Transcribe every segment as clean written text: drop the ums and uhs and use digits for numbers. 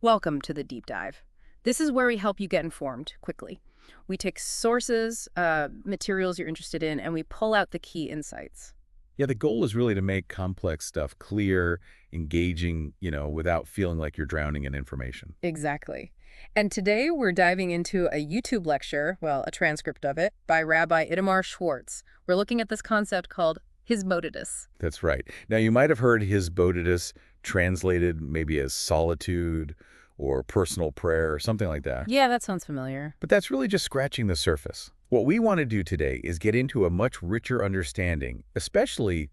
Welcome to the deep dive. This is where we help you get informed quickly. We take sources, materials you're interested in, and we pull out the key insights. Yeah, the goal is really to make complex stuff clear, engaging, without feeling like you're drowning in information. Exactly. And today we're diving into a YouTube lecture, well, a transcript of it, by Rabbi Itamar Schwartz. We're looking at this concept called Hitbodedut. That's right. Now, you might have heard Hitbodedut translated maybe as solitude or personal prayer or something like that. Yeah, that sounds familiar. But that's really just scratching the surface. What we want to do today is get into a much richer understanding, especially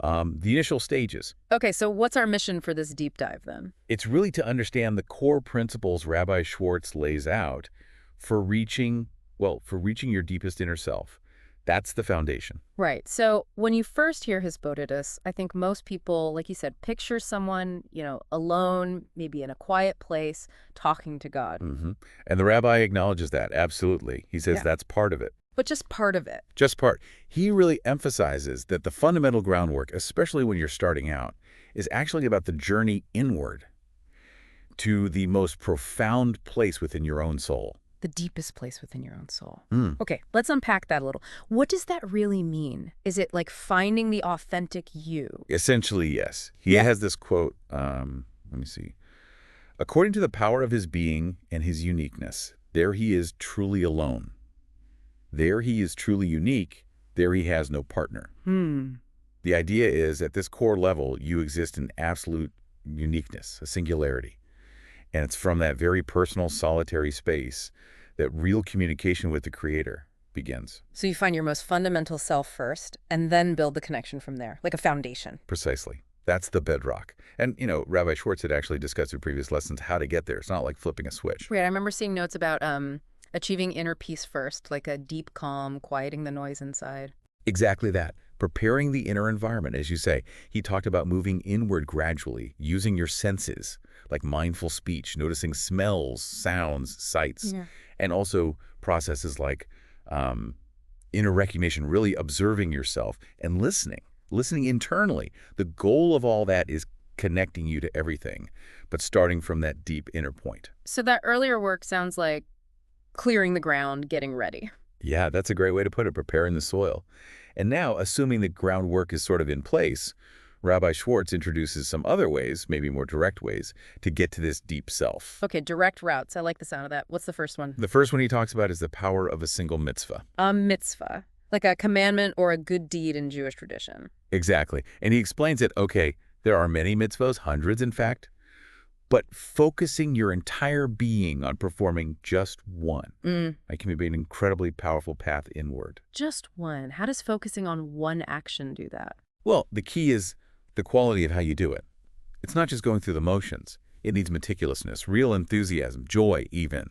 the initial stages. Okay, so what's our mission for this deep dive then? It's really to understand the core principles Rabbi Schwartz lays out for reaching your deepest inner self. That's the foundation. Right. So when you first hear Hitbodedut, I think most people, like you said, picture someone, alone, maybe in a quiet place, talking to God. And the rabbi acknowledges that, absolutely. He says that's part of it. But just part of it. Just part. He really emphasizes that the fundamental groundwork, especially when you're starting out, is actually about the journey inward to the most profound place within your own soul. The deepest place within your own soul. Okay, let's unpack that a little. What does that really mean? Is it like finding the authentic you? Essentially, yes. He has this quote, let me see. According to the power of his being and his uniqueness, there he is truly alone. There he is truly unique, there he has no partner. The idea is, at this core level, you exist in absolute uniqueness, a singularity. And it's from that very personal, solitary space that real communication with the Creator begins. So you find your most fundamental self first, and then build the connection from there, like a foundation. Precisely. That's the bedrock. And, Rabbi Schwartz had actually discussed in previous lessons how to get there. It's not like flipping a switch. Right, I remember seeing notes about achieving inner peace first, like a deep calm, quieting the noise inside. Exactly that. Preparing the inner environment, as you say. He talked about moving inward gradually, using your senses, like mindful speech, noticing smells, sounds, sights, and also processes like inner recognition, really observing yourself and listening internally. The goal of all that is connecting you to everything, but starting from that deep inner point. So that earlier work sounds like clearing the ground, getting ready. Yeah, that's a great way to put it, preparing the soil. And now, assuming the groundwork is sort of in place, Rabbi Schwartz introduces some other ways, maybe more direct ways, to get to this deep self. Okay, direct routes. I like the sound of that. What's the first one? The first one he talks about is the power of a single mitzvah. A mitzvah, like a commandment or a good deed in Jewish tradition. Exactly. And he explains that, okay, there are many mitzvahs, hundreds in fact, but focusing your entire being on performing just one, it can be an incredibly powerful path inward. Just one. How does focusing on one action do that? Well, the key is the quality of how you do it. It's not just going through the motions. It needs meticulousness, real enthusiasm, joy even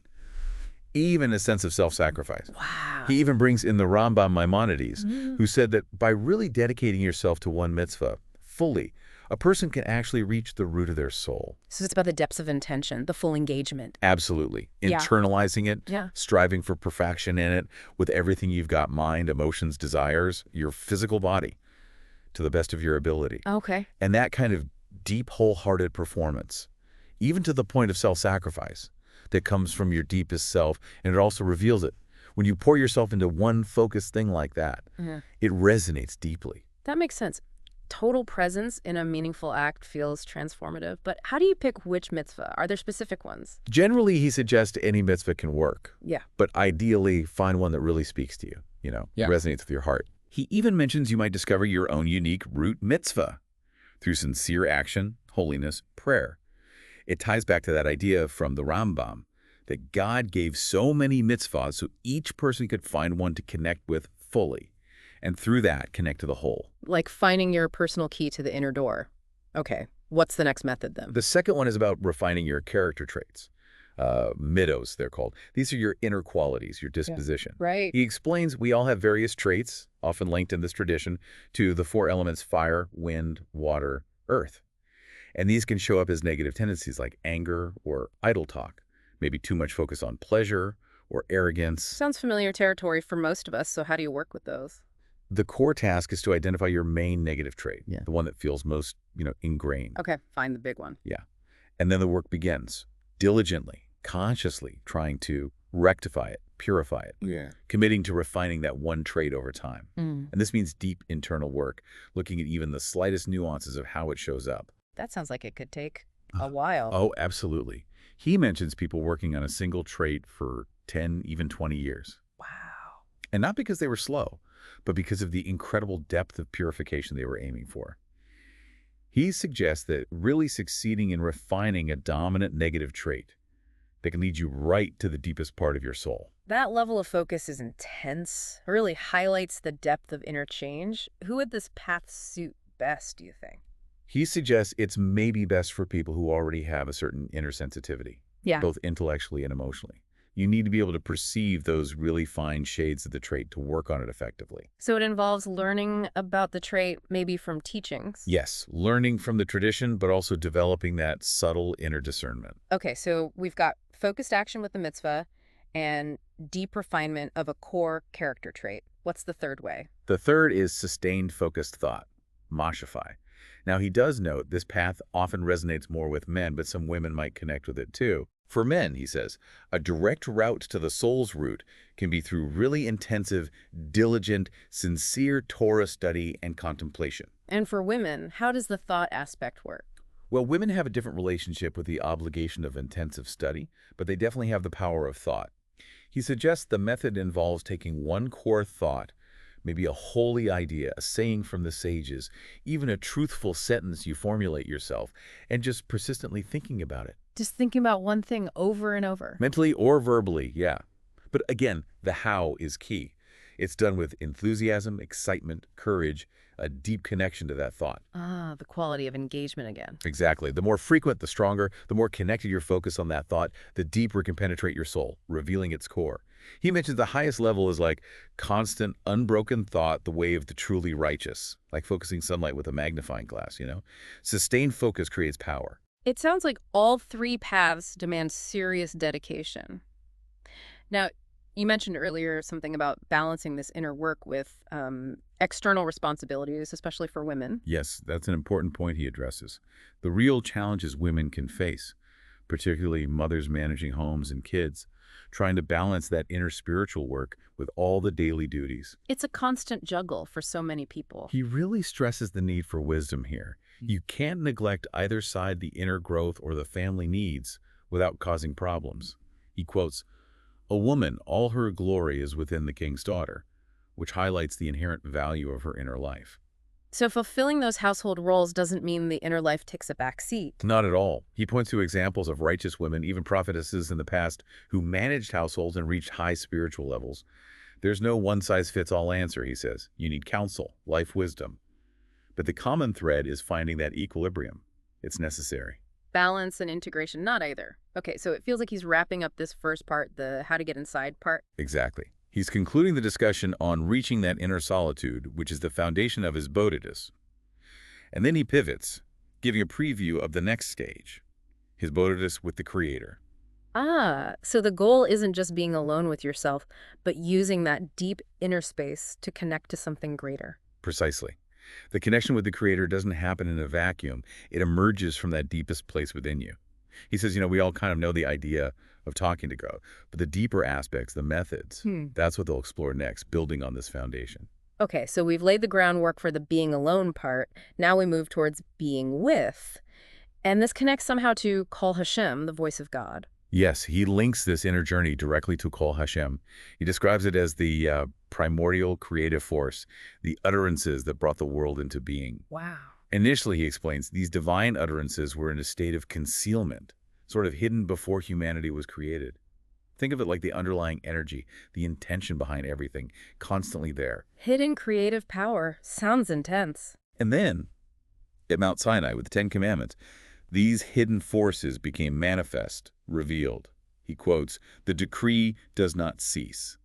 a sense of self-sacrifice. Wow. He even brings in the Rambam Maimonides, who said that by really dedicating yourself to one mitzvah fully, a person can actually reach the root of their soul. So it's about the depths of intention, the full engagement. Absolutely. Internalizing it, striving for perfection in it, with everything you've got, mind, emotions, desires, your physical body, to the best of your ability. Okay. And that kind of deep, wholehearted performance, even to the point of self-sacrifice, that comes from your deepest self, and it also reveals it. When you pour yourself into one focused thing like that, it resonates deeply. That makes sense. Total presence in a meaningful act feels transformative, but how do you pick which mitzvah? Are there specific ones? Generally, he suggests any mitzvah can work. Yeah. But ideally, find one that really speaks to you, resonates with your heart. He even mentions you might discover your own unique root mitzvah through sincere action, holiness, prayer. It ties back to that idea from the Rambam that God gave so many mitzvahs so each person could find one to connect with fully, and through that, connect to the whole. Like finding your personal key to the inner door. Okay, what's the next method then? The second one is about refining your character traits. Middos, they're called. These are your inner qualities, your disposition. Right. He explains we all have various traits, often linked in this tradition, to the four elements: fire, wind, water, earth. And these can show up as negative tendencies like anger or idle talk, maybe too much focus on pleasure or arrogance. Sounds familiar territory for most of us, so how do you work with those? The core task is to identify your main negative trait, the one that feels most, ingrained. Okay, find the big one. Yeah. And then the work begins. diligently, consciously trying to rectify it, purify it, committing to refining that one trait over time. And this means deep internal work, looking at even the slightest nuances of how it shows up. That sounds like it could take a while. Oh, absolutely. He mentions people working on a single trait for 10, even 20 years. Wow. And not because they were slow, but because of the incredible depth of purification they were aiming for. He suggests that really succeeding in refining a dominant negative trait that can lead you right to the deepest part of your soul. That level of focus is intense. It really highlights the depth of inner change. Who would this path suit best, do you think? He suggests it's maybe best for people who already have a certain inner sensitivity, both intellectually and emotionally. You need to be able to perceive those really fine shades of the trait to work on it effectively. So it involves learning about the trait maybe from teachings? Yes, learning from the tradition, but also developing that subtle inner discernment. Okay, so we've got focused action with the mitzvah and deep refinement of a core character trait. What's the third way? The third is sustained focused thought, mashafai. Now, he does note this path often resonates more with men, but some women might connect with it too. For men, he says, a direct route to the soul's root can be through really intensive, diligent, sincere Torah study and contemplation. And for women, how does the thought aspect work? Well, women have a different relationship with the obligation of intensive study, but they definitely have the power of thought. He suggests the method involves taking one core thought, maybe a holy idea, a saying from the sages, even a truthful sentence you formulate yourself, and just persistently thinking about it. Just thinking about one thing over and over. Mentally or verbally, yeah. But again, the how is key. It's done with enthusiasm, excitement, courage, a deep connection to that thought. Ah, the quality of engagement again. Exactly. The more frequent, the stronger, the more connected your focus on that thought, the deeper it can penetrate your soul, revealing its core. He mentions the highest level is like constant, unbroken thought, the way of the truly righteous, like focusing sunlight with a magnifying glass, Sustained focus creates power. It sounds like all three paths demand serious dedication. Now, you mentioned earlier something about balancing this inner work with external responsibilities, especially for women. Yes, that's an important point he addresses. The real challenges women can face, particularly mothers managing homes and kids, trying to balance that inner spiritual work with all the daily duties. It's a constant juggle for so many people. He really stresses the need for wisdom here. You can't neglect either side the inner growth or the family needs without causing problems. He quotes, "A woman, all her glory is within the king's daughter," which highlights the inherent value of her inner life. So fulfilling those household roles doesn't mean the inner life takes a back seat. Not at all. He points to examples of righteous women, even prophetesses in the past, who managed households and reached high spiritual levels. There's no one-size-fits-all answer, he says. You need counsel, life wisdom. But the common thread is finding that equilibrium. It's necessary. Balance and integration, not either. Okay, so it feels like he's wrapping up this first part, the how to get inside part. Exactly. He's concluding the discussion on reaching that inner solitude, which is the foundation of his bodhidus. And then he pivots, giving a preview of the next stage, his bodhidus with the Creator. Ah, so the goal isn't just being alone with yourself, but using that deep inner space to connect to something greater. Precisely. The connection with the Creator doesn't happen in a vacuum. It emerges from that deepest place within you. He says, we all kind of know the idea of talking to God, but the deeper aspects, the methods, that's what they'll explore next, building on this foundation. Okay, so we've laid the groundwork for the being alone part. Now we move towards being with. And this connects somehow to Kol Hashem, the voice of God. Yes, he links this inner journey directly to Kol Hashem. He describes it as the primordial creative force, the utterances that brought the world into being. Wow. Initially, he explains, these divine utterances were in a state of concealment, sort of hidden before humanity was created. Think of it like the underlying energy, the intention behind everything, constantly there. Hidden creative power. Sounds intense. And then, at Mount Sinai with the Ten Commandments, these hidden forces became manifest, revealed. He quotes, "The decree does not cease,"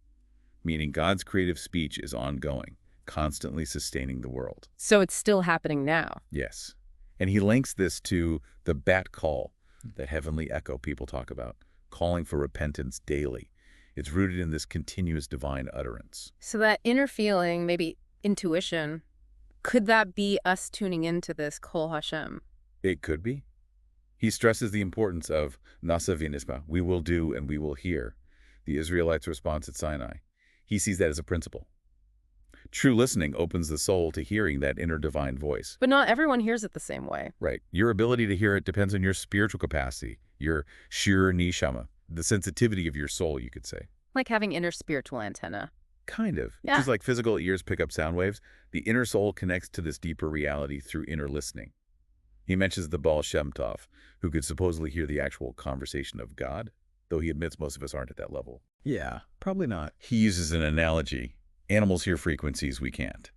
meaning God's creative speech is ongoing, constantly sustaining the world. So it's still happening now. Yes. And he links this to the bat call, that heavenly echo people talk about, calling for repentance daily. It's rooted in this continuous divine utterance. So that inner feeling, maybe intuition, could that be us tuning into this Kol Hashem? It could be. He stresses the importance of nasa v'nishma, we will do and we will hear, the Israelites' response at Sinai. He sees that as a principle. True listening opens the soul to hearing that inner divine voice. But not everyone hears it the same way. Right. Your ability to hear it depends on your spiritual capacity, your shir nishama, the sensitivity of your soul, you could say. Like having inner spiritual antenna. Kind of. Yeah. Just like physical ears pick up sound waves, the inner soul connects to this deeper reality through inner listening. He mentions the Baal Shem Tov, who could supposedly hear the actual conversation of God, though he admits most of us aren't at that level. Yeah, probably not. He uses an analogy. Animals hear frequencies we can't.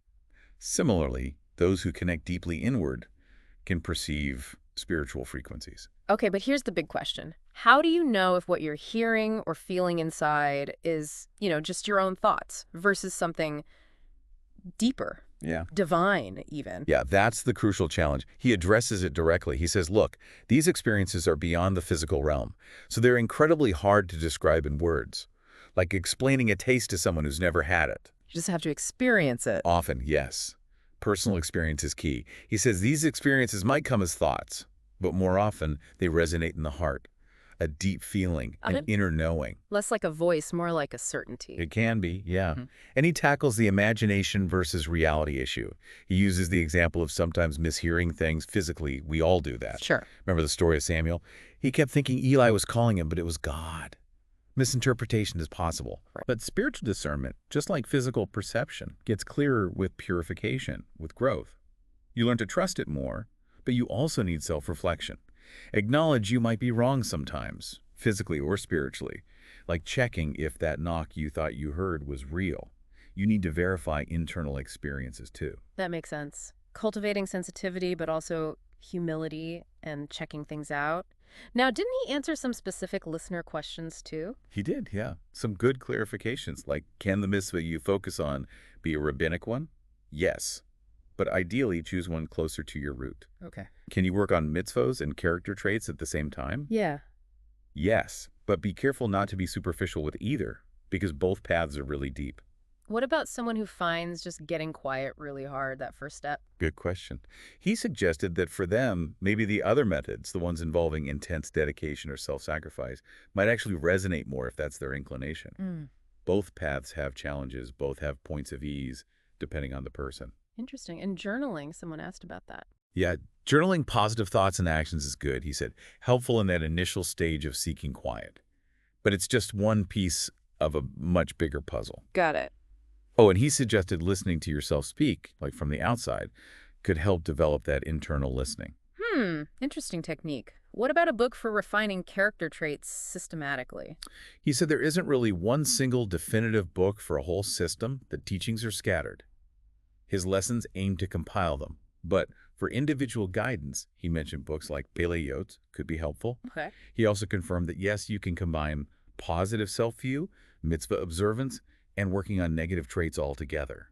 Similarly, those who connect deeply inward can perceive spiritual frequencies. Okay, but here's the big question. How do you know if what you're hearing or feeling inside is, just your own thoughts versus something deeper? Yeah. Divine, even. Yeah, that's the crucial challenge. He addresses it directly. He says, look, these experiences are beyond the physical realm, so they're incredibly hard to describe in words, like explaining a taste to someone who's never had it. You just have to experience it. Often, yes. Personal experience is key. He says these experiences might come as thoughts, but more often they resonate in the heart, a deep feeling, an inner knowing. Less like a voice, more like a certainty. It can be, yeah. And he tackles the imagination versus reality issue. He uses the example of sometimes mishearing things physically. We all do that. Sure. Remember the story of Samuel? He kept thinking Eli was calling him, but it was God. Misinterpretation is possible. Right. But spiritual discernment, just like physical perception, gets clearer with purification, with growth. You learn to trust it more, but you also need self-reflection. Acknowledge you might be wrong sometimes, physically or spiritually, like checking if that knock you thought you heard was real. You need to verify internal experiences too. That makes sense. Cultivating sensitivity, but also humility and checking things out. Now, didn't he answer some specific listener questions too? He did, yeah. Some good clarifications, like can the mitzvah you focus on be a rabbinic one? Yes. But ideally choose one closer to your root. Okay. Can you work on mitzvahs and character traits at the same time? Yeah. Yes, but be careful not to be superficial with either, because both paths are really deep. What about someone who finds just getting quiet really hard, that first step? Good question. He suggested that for them, maybe the other methods, the ones involving intense dedication or self-sacrifice, might actually resonate more if that's their inclination. Both paths have challenges, both have points of ease, depending on the person. Interesting. And journaling, someone asked about that. Yeah, journaling positive thoughts and actions is good, he said, helpful in that initial stage of seeking quiet. But it's just one piece of a much bigger puzzle. Got it. Oh, and he suggested listening to yourself speak, like from the outside, could help develop that internal listening. Interesting technique. What about a book for refining character traits systematically? He said there isn't really one single definitive book for a whole system. The teachings are scattered. His lessons aim to compile them. But for individual guidance, he mentioned books like Peleyot could be helpful. Okay. He also confirmed that, yes, you can combine positive self-view, mitzvah observance, and working on negative traits all together.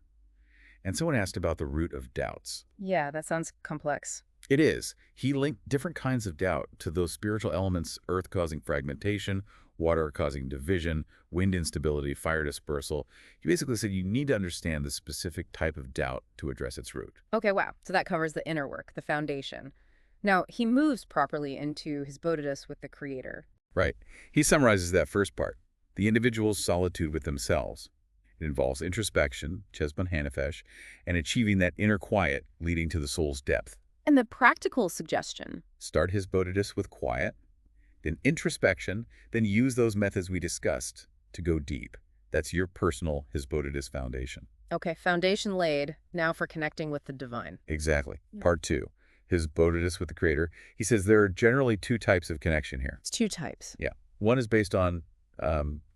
And someone asked about the root of doubts. Yeah, that sounds complex. It is. He linked different kinds of doubt to those spiritual elements, earth causing fragmentation, water causing division, wind instability, fire dispersal. He basically said you need to understand the specific type of doubt to address its root. Okay, wow. So that covers the inner work, the foundation. Now, he moves properly into his Hitbodedut with the Creator. Right. He summarizes that first part, the individual's solitude with themselves. It involves introspection, chesban hanefesh, and achieving that inner quiet leading to the soul's depth. And the practical suggestion. Start his Hitbodedut with quiet, then introspection, then use those methods we discussed to go deep. That's your personal Hitbodedut foundation. Okay, foundation laid, now for connecting with the divine. Exactly. Part 2, his Hitbodedut with the Creator. He says there are generally two types of connection here. It's two types. Yeah. One is based on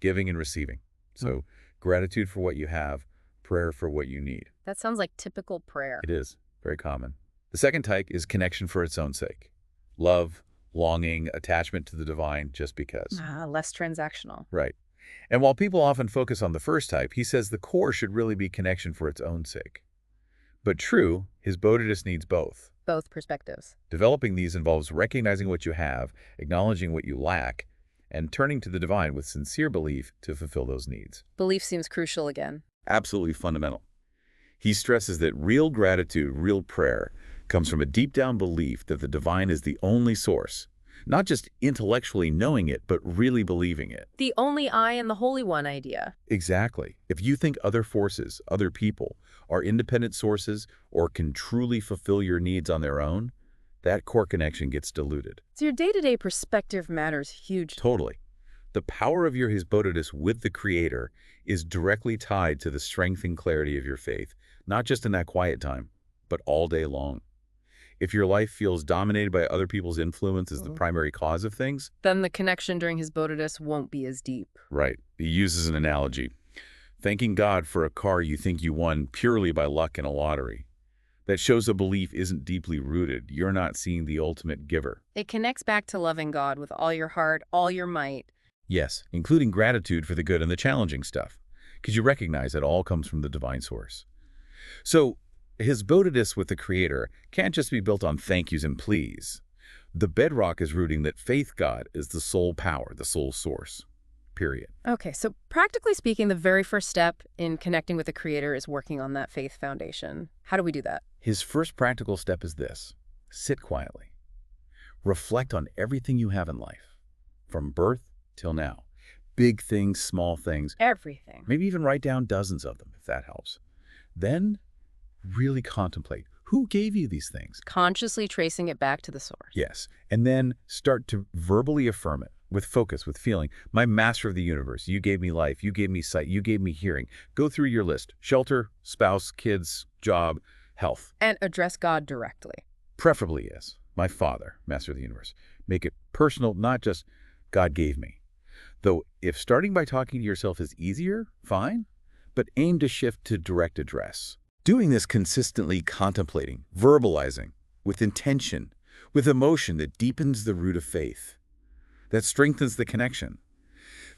giving and receiving. So gratitude for what you have, prayer for what you need. That sounds like typical prayer. It is. Very common. The second type is connection for its own sake. Love, longing, attachment to the divine just because. Less transactional. Right. And while people often focus on the first type, he says the core should really be connection for its own sake. But true, his Hitbodedut needs both. Both perspectives. Developing these involves recognizing what you have, acknowledging what you lack, and turning to the divine with sincere belief to fulfill those needs. Belief seems crucial again. Absolutely fundamental. He stresses that real gratitude, real prayer, comes from a deep-down belief that the divine is the only source, Not just intellectually knowing it, but really believing it. The only I and the Holy One idea. Exactly. If you think other forces, other people, are independent sources or can truly fulfill your needs on their own, that core connection gets diluted. So your day-to-day perspective matters hugely. Totally. The power of your Hitbodedut with the Creator is directly tied to the strength and clarity of your faith, not just in that quiet time, but all day long. If your life feels dominated by other people's influence as the primary cause of things, then the connection during Hitbodedut won't be as deep. right. He uses an analogy. Thanking God for a car you think you won purely by luck in a lottery. That shows a belief isn't deeply rooted. You're not seeing the ultimate giver. It connects back to loving God with all your heart, all your might. Yes, including gratitude for the good and the challenging stuff, because you recognize it all comes from the divine source. So, Hitbodedut with the Creator can't just be built on thank yous and please. The bedrock is rooting that faith God is the sole power, the sole source. Period. Okay, so practically speaking, the very first step in connecting with the Creator is working on that faith foundation. How do we do that? His first practical step is this. Sit quietly. Reflect on everything you have in life, from birth till now. Big things, small things. Everything. Maybe even write down dozens of them, if that helps. Then, really contemplate. Who gave you these things? Consciously tracing it back to the source. Yes. And then start to verbally affirm it with focus, with feeling. My master of the universe, you gave me life, you gave me sight, you gave me hearing. Go through your list. Shelter, spouse, kids, job, health. And address God directly. Preferably, yes. My Father, master of the universe. Make it personal, not just God gave me. Though if starting by talking to yourself is easier, fine. But aim to shift to direct address. Doing this consistently, contemplating, verbalizing, with intention, with emotion that deepens the root of faith, that strengthens the connection.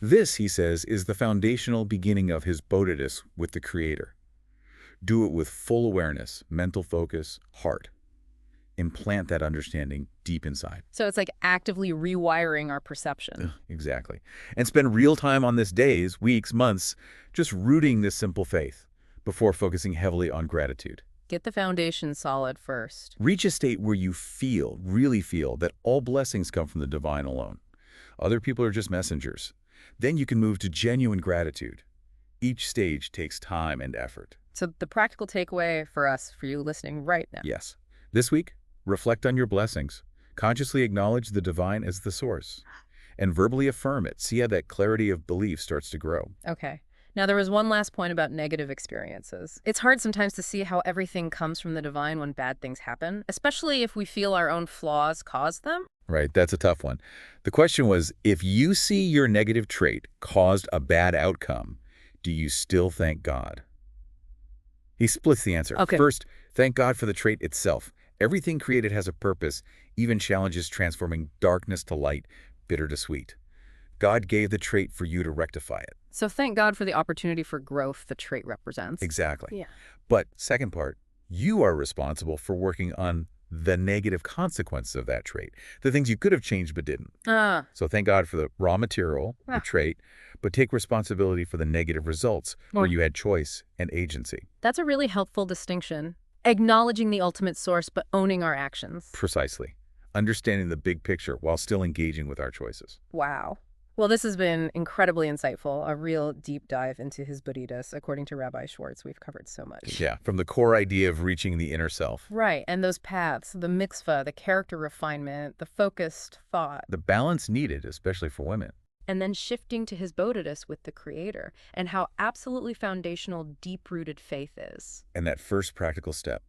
This, he says, is the foundational beginning of Hitbodedut with the Creator. Do it with full awareness, mental focus, heart. Implant that understanding deep inside. So it's like actively rewiring our perception. Exactly. And spend real time on this days, weeks, months, just rooting this simple faith before focusing heavily on gratitude. Get the foundation solid first. Reach a state where you feel, really feel, that all blessings come from the divine alone. Other people are just messengers. Then you can move to genuine gratitude. Each stage takes time and effort. So the practical takeaway for us, for you listening right now. Yes. This week, reflect on your blessings. Consciously acknowledge the divine as the source. And verbally affirm it. See how that clarity of belief starts to grow. Okay. Now, there was one last point about negative experiences. It's hard sometimes to see how everything comes from the divine when bad things happen, especially if we feel our own flaws cause them. Right, that's a tough one. The question was, if you see your negative trait caused a bad outcome, do you still thank God? He splits the answer. Okay. First, thank God for the trait itself. Everything created has a purpose, even challenges transforming darkness to light, bitter to sweet. God gave the trait for you to rectify it. So thank God for the opportunity for growth the trait represents. Exactly. Yeah. But second part, you are responsible for working on the negative consequences of that trait, the things you could have changed but didn't. So thank God for the raw material, the trait, but take responsibility for the negative results where you had choice and agency. That's a really helpful distinction. Acknowledging the ultimate source, but owning our actions. Precisely. Understanding the big picture while still engaging with our choices. Wow. Well, this has been incredibly insightful, a real deep dive into Hitbodedut. According to Rabbi Schwartz, we've covered so much. Yeah, from the core idea of reaching the inner self. Right, and those paths, the mitzvah, the character refinement, the focused thought. The balance needed, especially for women. And then shifting to Hitbodedut with the Creator, and how absolutely foundational, deep-rooted faith is. And that first practical step,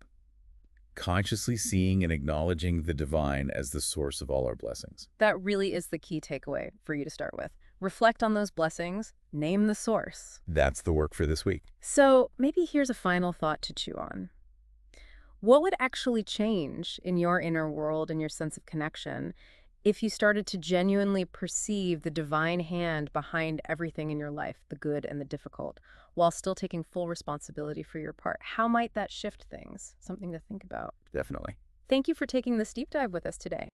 consciously seeing and acknowledging the divine as the source of all our blessings. That really is the key takeaway for you to start with. Reflect on those blessings, name the source. That's the work for this week. So maybe here's a final thought to chew on. What would actually change in your inner world and your sense of connection if you started to genuinely perceive the divine hand behind everything in your life, the good and the difficult, while still taking full responsibility for your part? How might that shift things? Something to think about. Definitely. Thank you for taking this deep dive with us today.